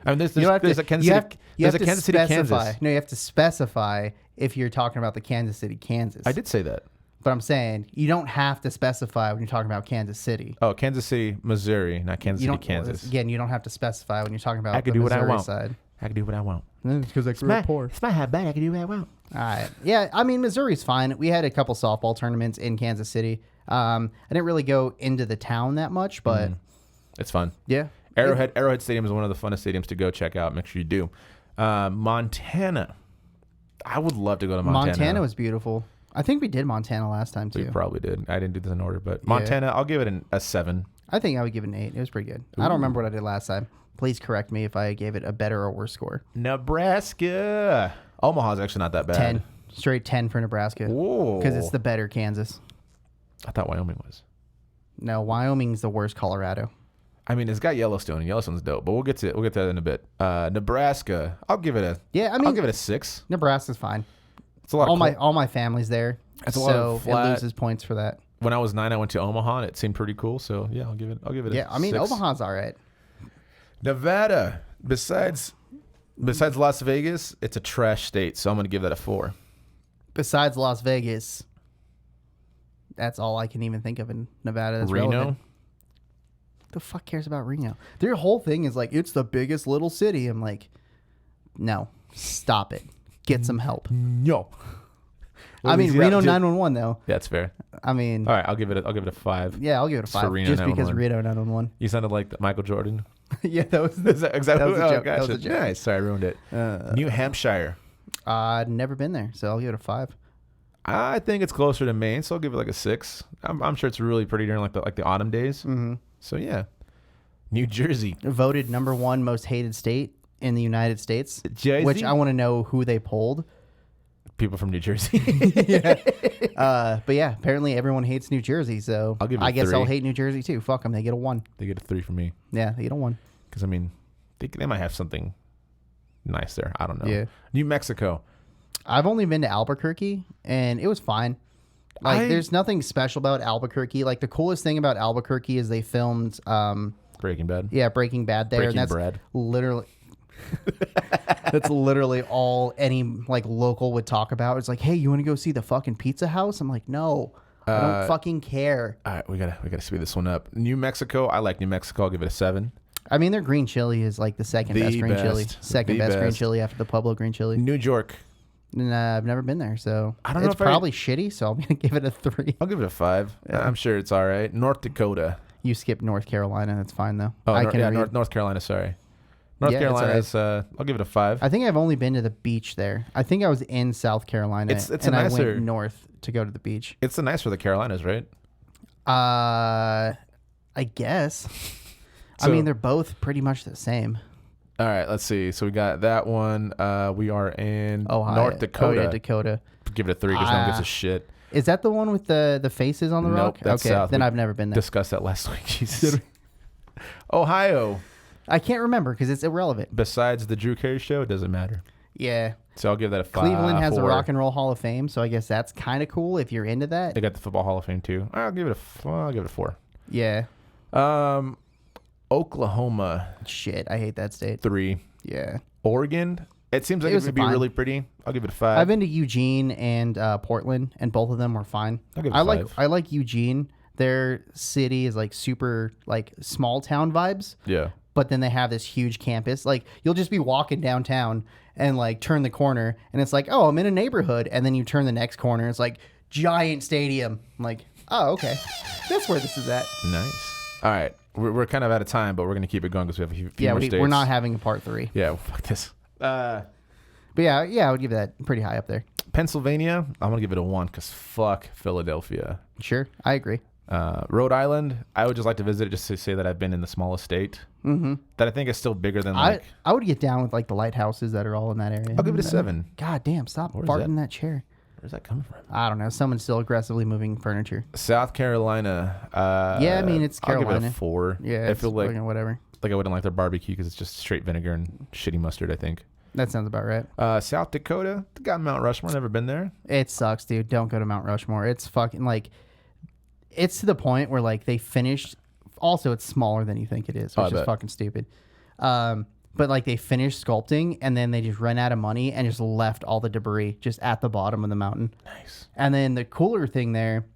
I mean, there's You don't have there's to- a Kansas you City, have- you there's have a to Kansas City, specify. Kansas. No, you have to specify if you're talking about the Kansas City, Kansas. I did say that. But I'm saying you don't have to specify when you're talking about Kansas City. Oh, Kansas City, Missouri, not Kansas You City, don't, Kansas. Again, you don't have to specify when you're talking about I can the do what I Missouri want. side. I can do what I want. Because I grew up poor. It's my habit. I can do what I want. All right. Yeah, I mean, Missouri's fine. We had a couple softball tournaments in Kansas City. I didn't really go into the town that much, but It's fun. yeah. Arrowhead Stadium is one of the funnest stadiums to go check out. Make sure you do. Montana. I would love to go to Montana. Montana was beautiful. I think we did Montana last time, We too. probably did. I didn't do this in order, but Montana, I'll give it a 7. I think I would give it an 8. It was pretty good. I don't remember what I did last time. Please correct me if I gave it a better or worse score. Nebraska. Omaha's actually not that bad. 10. Straight 10 for Nebraska. Whoa. Because it's the better Kansas. I thought Wyoming was. No, Wyoming's the worst Colorado. I mean, it's got Yellowstone, and Yellowstone's dope, but we'll get to that in a bit. Nebraska, I'll give it a 6. Nebraska's fine. It's a lot. All my family's there. It's a lot of so flat- it loses points for that. When I was 9, I went to Omaha, and it seemed pretty cool. So yeah, I'll give it. Yeah, I mean, 6. Omaha's all right. Nevada, besides Las Vegas, it's a trash state, so I'm gonna give that a 4. Besides Las Vegas, that's all I can even think of in Nevada. That's Reno. relevant. The fuck cares about Reno? Their whole thing is like, it's the biggest little city. I'm like, no, stop it. Get some help. No. I mean, Reno 911 though. That's fair. I mean, All right, I'll give it a 5. yeah, I'll give it a Just for 5 Reno just because 911. Reno 911. You sounded like Michael Jordan. Yeah, that was Is that exactly? That was a joke. That was Gotcha. a joke. Nice. Sorry, I ruined it. New Hampshire. I'd never been there, so I'll give it a 5. I think it's closer to Maine, so I'll give it like a 6. I'm sure it's really pretty during like the autumn days. Mm-hmm. So yeah, New Jersey. Voted number 1 most hated state in the United States, Jersey? which I want to know who they polled. People from New Jersey. But yeah, apparently everyone hates New Jersey, so I'll give it I a guess 3. I'll hate New Jersey too. Fuck them, they get a 1. They get a 3 from me Yeah, they get a 1. because I mean, they might have something nice there. I don't know. Yeah. New Mexico. I've only been to Albuquerque, and it was fine. Like, there's nothing special about Albuquerque. Like, the coolest thing about Albuquerque is they filmed, Breaking Bad. Breaking Bad there. Breaking and that's Bread. literally... That's literally all any like local would talk about. It's like, hey, you want to go see the fucking pizza house? I'm like, no, I don't fucking care. All right, we gotta speed this one up. New Mexico. I like New Mexico. I'll give it a 7. I mean, their green chili is like the second The best green chili. best. Second The best green best. chili after the Pueblo green chili. New York. Nah, I've never been there, so I don't know it's if I- probably shitty. So I'm gonna give it a 3. I'll give it a 5. I'm sure it's all right. North Dakota. You skipped North Carolina. That's fine though. Oh, I can read. North Carolina. Sorry. North Yeah, it's Carolina all right. is. I'll give it a 5. I think I've only been to the beach there. I think I was in South Carolina, It's and a I nicer- went north to go to the beach. It's the nice for the Carolinas, right? I guess. I So- mean, they're both pretty much the same. All right, let's see. So we got that one. We are in Ohio. North Dakota. Oh, yeah, Dakota. Give it a 3 because no one gives a shit. Is that the one with the faces on the Nope, rock? that's okay, south. then We I've never been there. Discussed that last week. Jesus. Ohio. I can't remember because it's irrelevant. Besides the Drew Carey show, it doesn't matter. Yeah. So I'll give that a 5. Cleveland has a 4. Rock and Roll Hall of Fame, so I guess that's kind of cool if you're into that. They got the Football Hall of Fame too. I'll give it a 4. Yeah. Oklahoma, Shit, I hate that state. 3. Yeah. Oregon. It seems like It it was would be fine. really pretty. I'll give it a 5. I've been to Eugene and Portland, and both of them were fine. I'll give it a 5. I like Eugene. Their city is like super like small town vibes, Yeah. but then they have this huge campus. Like you'll just be walking downtown and like turn the corner, and it's like, oh, I'm in a neighborhood, and then you turn the next corner, it's like giant stadium. I'm like, oh, okay, that's where this is at. Nice. All right. We're kind of out of time, but we're going to keep it going because we have a few Yeah, more states. we're not having a part 3. Yeah, well, fuck this. But yeah, I would give that pretty high up there. Pennsylvania, I'm going to give it a 1 because fuck Philadelphia. Sure, I agree. Rhode Island, I would just like to visit it just to say that I've been in the smallest state. Mm-hmm. That I think is still bigger than like... I would get down with like the lighthouses that are all in that area. I'll give it a 7. God damn, stop Where's farting that? in that chair. Where's that coming from? I don't know. Someone's still aggressively moving furniture. South Carolina. Yeah, I mean, it's I'll give it Carolina. a 4. Yeah, I it's feel like fucking whatever. I wouldn't like their barbecue because it's just straight vinegar and shitty mustard, I think. That sounds about right. South Dakota, they got Mount Rushmore. Never been there. It sucks, dude. Don't go to Mount Rushmore. It's fucking like, it's to the point where like they finished. Also, it's smaller than you think it is, Oh, I which is bet. fucking stupid. but like they finished sculpting and then they just ran out of money and just left all the debris just at the bottom of the mountain. Nice. And then the cooler thing there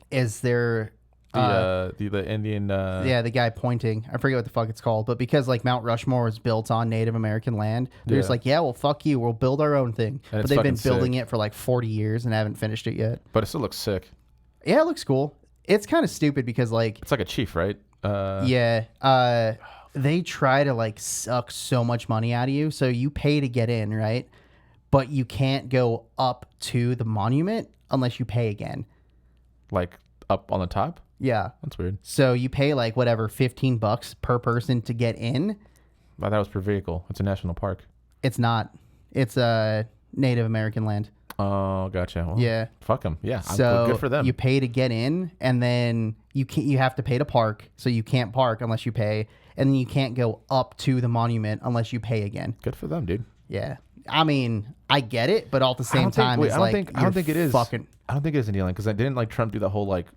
is the Indian. the guy pointing. I forget what the fuck it's called, but because like Mount Rushmore was built on Native American land, they're just like, yeah, well, fuck you. We'll build our own thing. And but they've been building it for like 40 years and haven't finished it yet. But it still looks sick. Yeah, it looks cool. It's kind of stupid because like It's like a chief, right? they try to like suck so much money out of you, so you pay to get in, right? But you can't go up to the monument unless you pay again. Like up on the top? Yeah. That's weird. So you pay like whatever, $15 per person to get in. I thought it was per vehicle. It's a national park. It's not. It's a Native American land. Oh, gotcha. Well, Yeah. Fuck them. Yeah. So good for them. you pay to get in, and then you have to pay to park. So you can't park unless you pay, and then you can't go up to the monument unless you pay again. Good for them, dude. Yeah. I mean, I get it, but all at the same time, it's like I don't think it is. fucking. I don't think it is in Indiana because I didn't like Trump do the whole like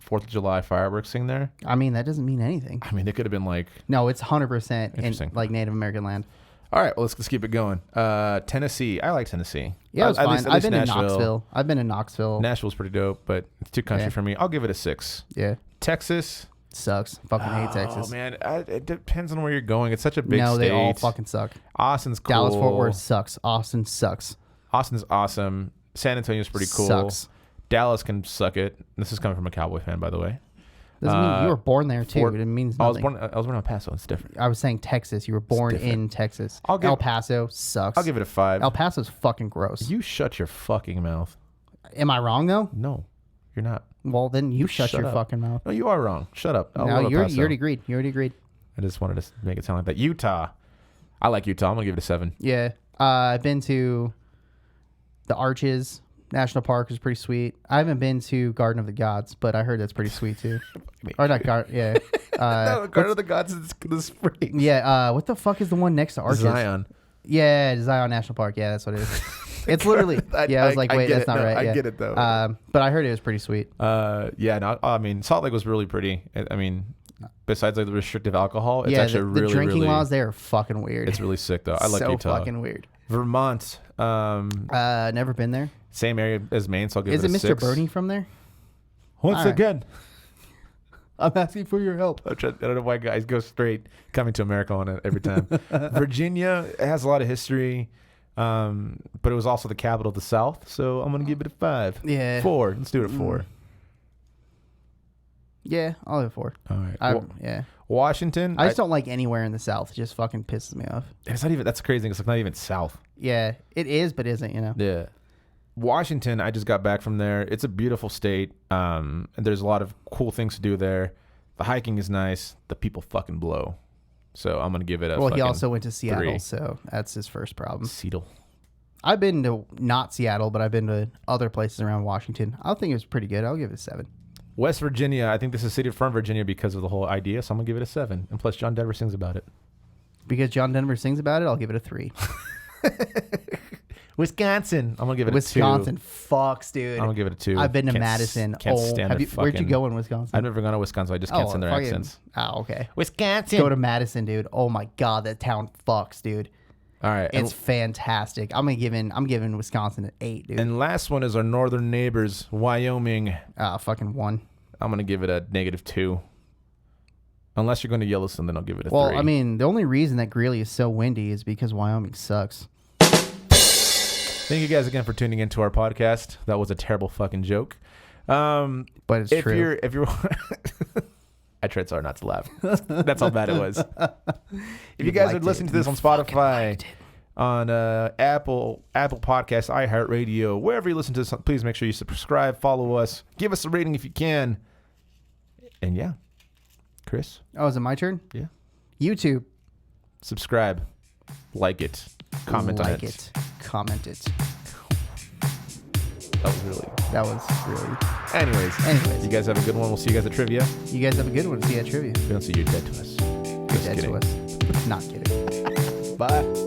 4th of July fireworks thing there. I mean, that doesn't mean anything. I mean, it could have been like. No, it's 100% in Interesting. like Native American land. All right, well, let's keep it going. Tennessee. I like Tennessee. Yeah, it was At fine. least I've been Nashville. in Knoxville. I've been in Knoxville. Nashville's pretty dope, but it's too country Yeah. for me. I'll give it a 6. Yeah, Texas. sucks. Fucking hate Texas. Oh man, it depends on where you're going. It's such a big No, state. they all fucking suck. Austin's cool. Dallas Fort Worth sucks. Austin sucks. Austin's awesome. San Antonio's pretty cool. Sucks. Dallas can suck it. This is coming from a Cowboy fan, by the way. Doesn't mean you were born there too. Fort- It means I was nothing. born in El Paso. It's different. I was saying Texas. You were born different. in Texas. I'll give- El Paso sucks. I'll give it a 5. El Paso's fucking gross. You shut your fucking mouth. Am I wrong though? No, you're not. Well, then you shut your up. fucking mouth. No, you are wrong. Shut up. I No, love El you Paso. already agreed. You already agreed. I just wanted to make it sound like that. Utah. I like Utah. I'm gonna give it a 7. Yeah. I've been to the Arches National Park, is pretty sweet. I haven't been to Garden of the Gods, but I heard that's pretty sweet too. Or not Garden. Yeah. No, Garden of the Gods is the spring. Yeah. What the fuck is the one next to Arches? Zion. Yeah, Zion National Park. Yeah, that's what it is. It's literally. Yeah, I was like, wait, get that's it. not No, right. I Yeah. get it though. But I heard it was pretty sweet. Yeah. No, I mean, Salt Lake was really pretty. I mean, besides like the restrictive alcohol, it's yeah, actually the really, drinking really. laws there are fucking weird. It's really sick though. I like so Utah. fucking weird. Vermont. Never been there. Same area as Maine, so I'll give Is it it a Mr. 6. Bernie from there? Once All right. again. I'm asking for your help. I don't know why guys go straight coming to America on it every time. Virginia has a lot of history, but it was also the capital of the South, so I'm gonna give it a 5. Yeah. 4. Let's do it at 4. Yeah, I'll have 4. All right. Yeah. Washington. I just don't like anywhere in the South. It just fucking pisses me off. It's not even. That's crazy. It's like not even South. Yeah, it is, but isn't, you know? Yeah. Washington, I just got back from there. It's a beautiful state. And there's a lot of cool things to do there. The hiking is nice. The people fucking blow. So I'm gonna give it a. Well, he fucking also went to Seattle, 3. so that's his first problem. Seattle. I've been to not Seattle, but I've been to other places around Washington. I think it was pretty good. I'll give it a 7. West Virginia, I think this is a city from Virginia because of the whole idea, so I'm going to give it a 7. And plus, John Denver sings about it. Because John Denver sings about it, I'll give it a 3. Wisconsin, I'm going to give it Wisconsin, a 2. fucks, dude. I'm going to give it a 2. I've been to Madison. Can't stand the where'd you fucking- go in Wisconsin? I've never gone to Wisconsin. I just can't stand their fucking- accents. Oh, okay. Wisconsin. Go to Madison, dude. Oh my god, that town fucks, dude. All right. It's fantastic. I'm giving Wisconsin an 8, dude. And last one is our northern neighbors, Wyoming. Fucking 1. I'm going to give it a -2. Unless you're going to Yellowstone, then I'll give it a 3. Well, I mean, the only reason that Greeley is so windy is because Wyoming sucks. Thank you guys again for tuning into our podcast. That was a terrible fucking joke. But it's if true. you're I tried so hard not to laugh. That's how bad it was. If you guys are liked listening it. to this You on fucking Spotify, liked it. on Apple Podcasts, iHeartRadio, wherever you listen to this, please make sure you subscribe, follow us, give us a rating if you can. And yeah, Chris, Oh, is it my turn? yeah, YouTube. subscribe, like it, comment on like it. Comment it. That was really. Anyways, Anyways, you guys have a good one. We'll see you guys at trivia. you guys have a good one. See you at trivia. If we don't see you, you're dead to us. You're Just dead kidding. to us. Not kidding. Bye.